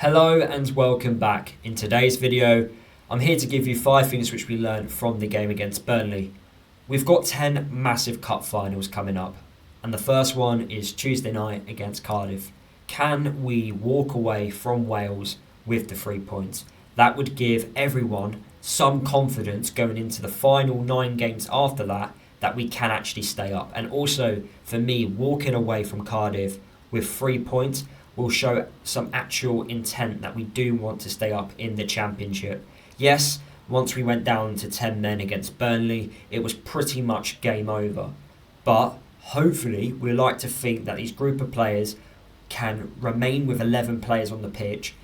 Hello and welcome back. In today's video, I'm here to give you 5 things which we learned from the game against Burnley. We've got 10 massive cup finals coming up, and the first one is Tuesday night against Cardiff. Can we walk away from Wales with the 3 points? That would give everyone some confidence going into the final 9 games after that we can actually stay up. And also, for me, walking away from Cardiff with 3 points will show some actual intent that we do want to stay up in the Championship. Yes, once we went down to 10 men against Burnley, it was pretty much game over. But hopefully, we like to think that these group of players can remain with 11 players on the pitch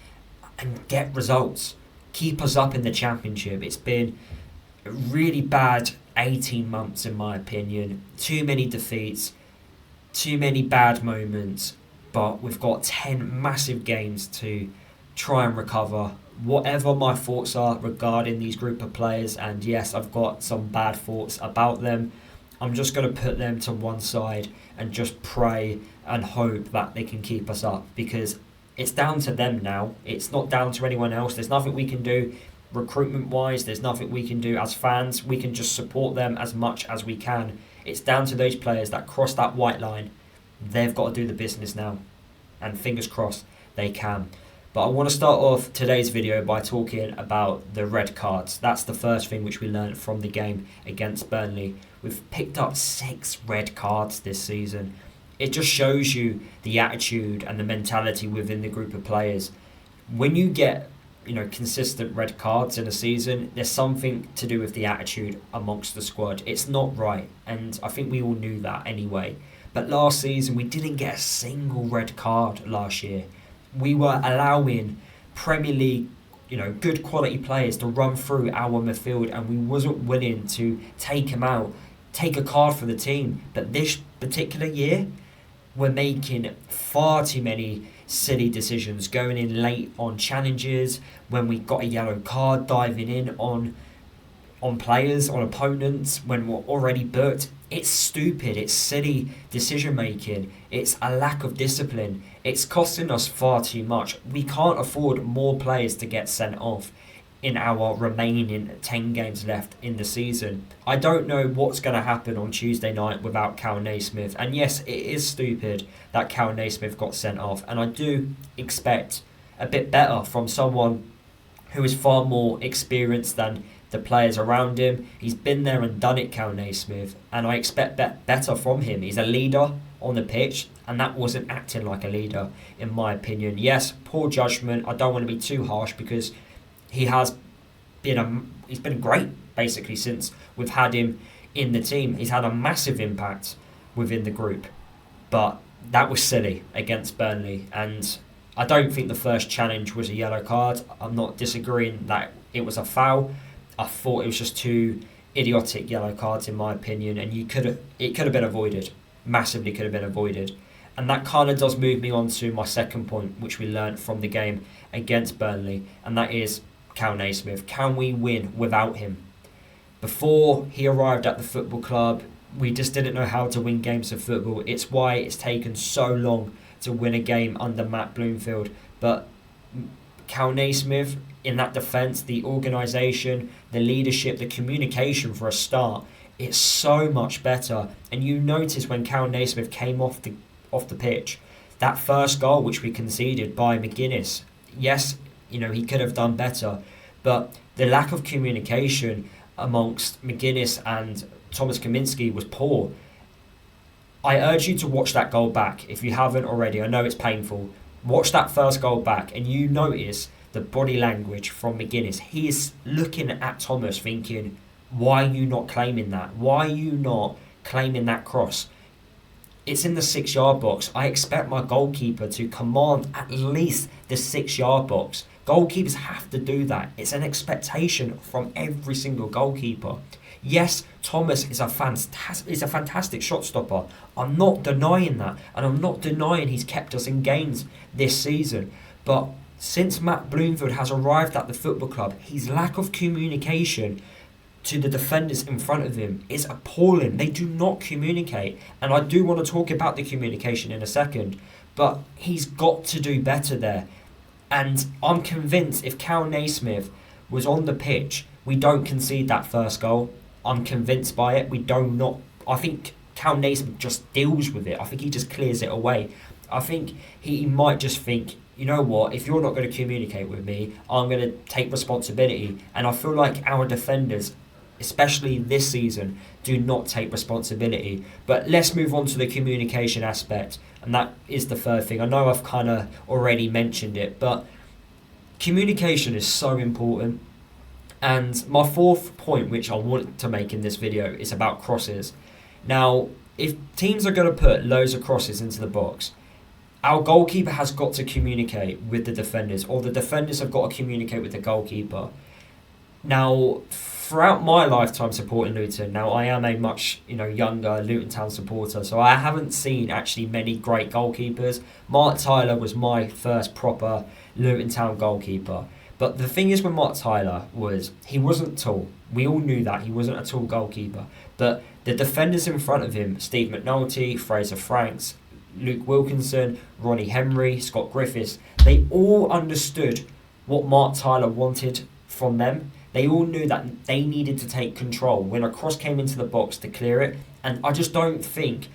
and get results. Keep us up in the Championship. It's been a really bad 18 months in my opinion. Too many defeats, too many bad moments. But we've got 10 massive games to try and recover. Whatever my thoughts are regarding these group of players, and yes, I've got some bad thoughts about them, I'm just going to put them to one side and just pray and hope that they can keep us up, because it's down to them now. It's not down to anyone else. There's nothing we can do recruitment wise. There's nothing we can do as fans. We can just support them as much as we can. It's down to those players that cross that white line. They've got to do the business now, and fingers crossed they can. But I want to start off today's video by talking about the red cards. That's the first thing which we learned from the game against Burnley. We've picked up 6 red cards this season. It just shows you the attitude and the mentality within the group of players. When you get consistent red cards in a season, there's something to do with the attitude amongst the squad. It's not right, and I think we all knew that anyway. But last season, we didn't get a single red card last year. We were allowing Premier League, good quality players to run through our midfield, and we wasn't willing to take them out, take a card for the team. But this particular year, we're making far too many silly decisions, going in late on challenges, when we got a yellow card, diving in on players, on opponents, when we're already booked. It's stupid, it's silly decision making, it's a lack of discipline. It's costing us far too much. We can't afford more players to get sent off in our remaining 10 games left in the season. I don't know what's going to happen on Tuesday night without Cal Naismith. And yes, it is stupid that Cal Naismith got sent off. And I do expect a bit better from someone who is far more experienced than the players around him. He's been there and done it, Cal Naismith, and I expect better from him. He's a leader on the pitch, and that wasn't acting like a leader, in my opinion. Yes, poor judgment. I don't want to be too harsh, because he's been great basically since we've had him in the team. He's had a massive impact within the group, but that was silly against Burnley, and I don't think the first challenge was a yellow card. I'm not disagreeing that it was a foul. I thought it was just 2 idiotic yellow cards in my opinion, and it could have been avoided. Massively could have been avoided. And that kind of does move me on to my second point, which we learnt from the game against Burnley, and that is Cal Naismith. Can we win without him? Before he arrived at the football club, we just didn't know how to win games of football. It's why it's taken so long to win a game under Matt Bloomfield. But Cal Naismith, in that defence, the organisation, the leadership, the communication for a start, it's so much better. And you notice when Cal Naismith came off the pitch, that first goal which we conceded by McGuinness, yes, he could have done better, but the lack of communication amongst McGuinness and Thomas Kaminski was poor. I urge you to watch that goal back if you haven't already. I know it's painful. Watch that first goal back and you notice the body language from McGuinness. He is looking at Thomas thinking, why are you not claiming that? Why are you not claiming that cross? It's in the 6-yard box. I expect my goalkeeper to command at least the 6-yard box. Goalkeepers have to do that. It's an expectation from every single goalkeeper. Yes, Thomas is a fantastic shot stopper. I'm not denying that. And I'm not denying he's kept us in games this season. But since Matt Bloomfield has arrived at the football club, his lack of communication to the defenders in front of him is appalling. They do not communicate. And I do want to talk about the communication in a second. But he's got to do better there. And I'm convinced if Cal Naismith was on the pitch, we don't concede that first goal. I'm convinced by it. We do not. I think Cal Naismith just deals with it. I think he just clears it away. I think he might just think, you know what, if you're not going to communicate with me, I'm going to take responsibility. And I feel like our defenders, especially this season, do not take responsibility. But let's move on to the communication aspect. And that is the third thing. I know I've kind of already mentioned it, but communication is so important. And my fourth point, which I want to make in this video, is about crosses. Now, if teams are going to put loads of crosses into the box, our goalkeeper has got to communicate with the defenders, or the defenders have got to communicate with the goalkeeper. Now, throughout my lifetime supporting Luton, now I am a much younger Luton Town supporter, so I haven't seen actually many great goalkeepers. Mark Tyler was my first proper Luton Town goalkeeper. But the thing is with Mark Tyler was he wasn't tall. We all knew that he wasn't a tall goalkeeper. But the defenders in front of him, Steve McNulty, Fraser Franks, Luke Wilkinson, Ronnie Henry, Scott Griffiths, they all understood what Mark Tyler wanted from them. They all knew that they needed to take control when a cross came into the box to clear it. And I just don't think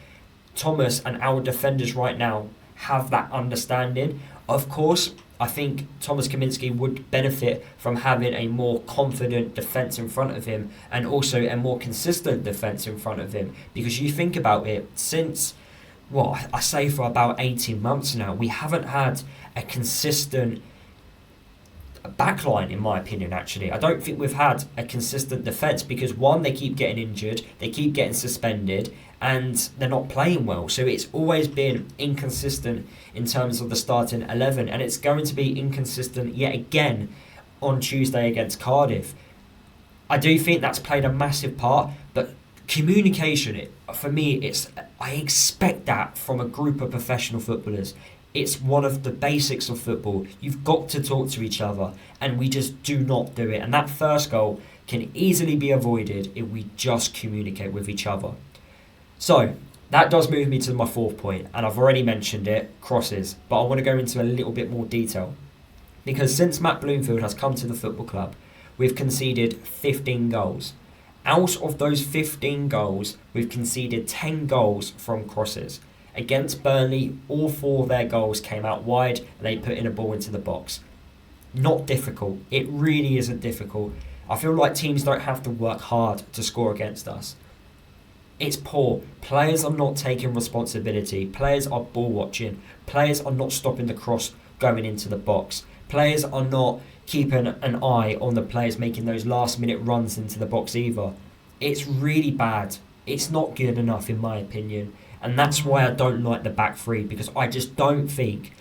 Thomas and our defenders right now have that understanding. Of course, I think Thomas Kaminski would benefit from having a more confident defence in front of him and also a more consistent defence in front of him. Because you think about it, since, I say for about 18 months now, we haven't had a consistent backline, in my opinion, actually. I don't think we've had a consistent defence because, one, they keep getting injured, they keep getting suspended, and they're not playing well. So it's always been inconsistent in terms of the starting 11, and it's going to be inconsistent yet again on Tuesday against Cardiff. I do think that's played a massive part, but communication, for me, I expect that from a group of professional footballers. It's one of the basics of football. You've got to talk to each other, and we just do not do it. And that first goal can easily be avoided if we just communicate with each other. So, that does move me to my fourth point, and I've already mentioned it, crosses, but I want to go into a little bit more detail. Because since Matt Bloomfield has come to the football club, we've conceded 15 goals. Out of those 15 goals, we've conceded 10 goals from crosses. Against Burnley, all 4 of their goals came out wide and they put in a ball into the box. Not difficult. It really isn't difficult. I feel like teams don't have to work hard to score against us. It's poor. Players are not taking responsibility. Players are ball watching. Players are not stopping the cross going into the box. Players are not keeping an eye on the players making those last minute runs into the box either. It's really bad. It's not good enough in my opinion. And that's why I don't like the back three, because I just don't think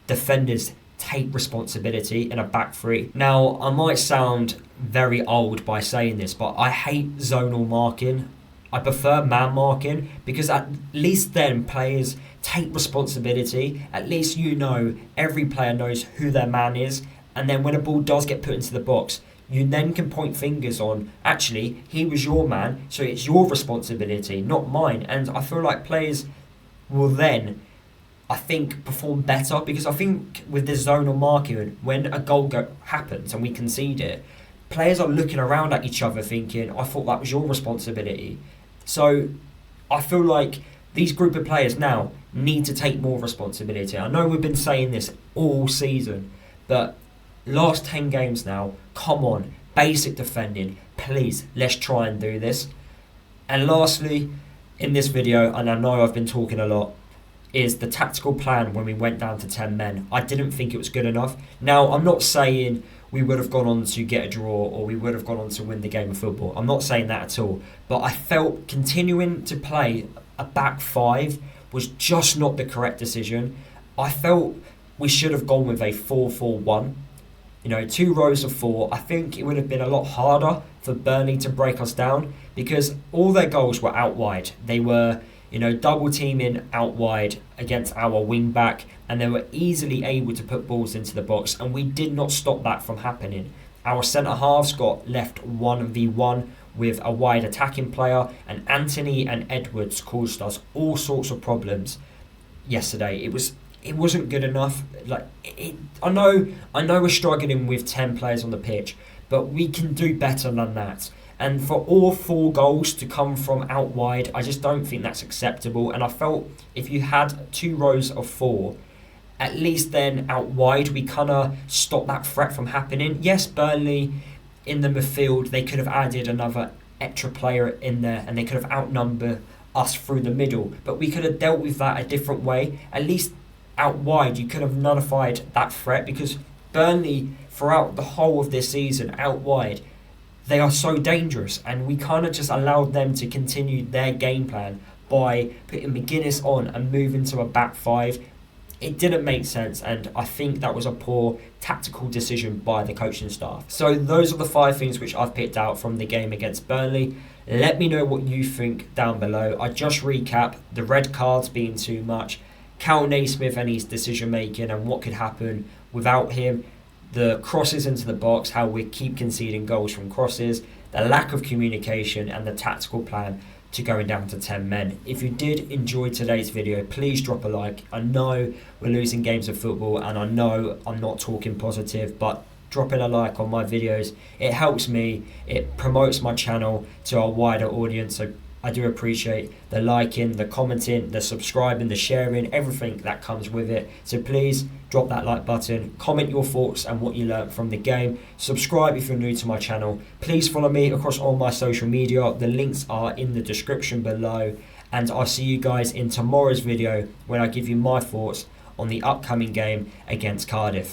defenders take responsibility in a back three. Now, I might sound very old by saying this, but I hate zonal marking. I prefer man marking, because at least then players take responsibility. At least every player knows who their man is. And then when a ball does get put into the box, you then can point fingers on, actually, he was your man, so it's your responsibility, not mine. And I feel like players will then, perform better, because I think with this zonal marking, when a goal happens and we concede it, players are looking around at each other thinking, I thought that was your responsibility. So I feel like these group of players now need to take more responsibility. I know we've been saying this all season, but last 10 games now, come on, basic defending, please, let's try and do this. And lastly, in this video, and I know I've been talking a lot, is the tactical plan when we went down to 10 men. I didn't think it was good enough. Now, I'm not saying we would have gone on to get a draw or we would have gone on to win the game of football. I'm not saying that at all. But I felt continuing to play a back 5 was just not the correct decision. I felt we should have gone with a 4-4-1. 2 rows of 4. I think it would have been a lot harder for Burnley to break us down, because all their goals were out wide. They were, double teaming out wide against our wing back, and they were easily able to put balls into the box, and we did not stop that from happening. Our centre halves got left 1v1 with a wide attacking player, and Anthony and Edwards caused us all sorts of problems yesterday. It it wasn't good enough. I know we're struggling with 10 players on the pitch, but we can do better than that. And for all 4 goals to come from out wide, I just don't think that's acceptable. And I felt if you had 2 rows of 4, at least then out wide, we kind of stop that threat from happening. Yes, Burnley in the midfield, they could have added another extra player in there and they could have outnumbered us through the middle. But we could have dealt with that a different way. At least out wide, you could have nullified that threat, because Burnley, throughout the whole of this season, out wide, they are so dangerous, and we kind of just allowed them to continue their game plan by putting McGuinness on and moving to a back 5. It didn't make sense, and I think that was a poor tactical decision by the coaching staff. So those are the 5 things which I've picked out from the game against Burnley. Let me know what you think down below. I just recap the red cards being too much, Cal Naismith and his decision making and what could happen without him, the crosses into the box, how we keep conceding goals from crosses, the lack of communication, and the tactical plan to going down to 10 men. If you did enjoy today's video, please drop a like. I know we're losing games of football, and I know I'm not talking positive, but dropping a like on my videos, it helps me, it promotes my channel to a wider audience. So I do appreciate the liking, the commenting, the subscribing, the sharing, everything that comes with it. So please drop that like button, comment your thoughts and what you learned from the game. Subscribe if you're new to my channel. Please follow me across all my social media. The links are in the description below. And I'll see you guys in tomorrow's video when I give you my thoughts on the upcoming game against Cardiff.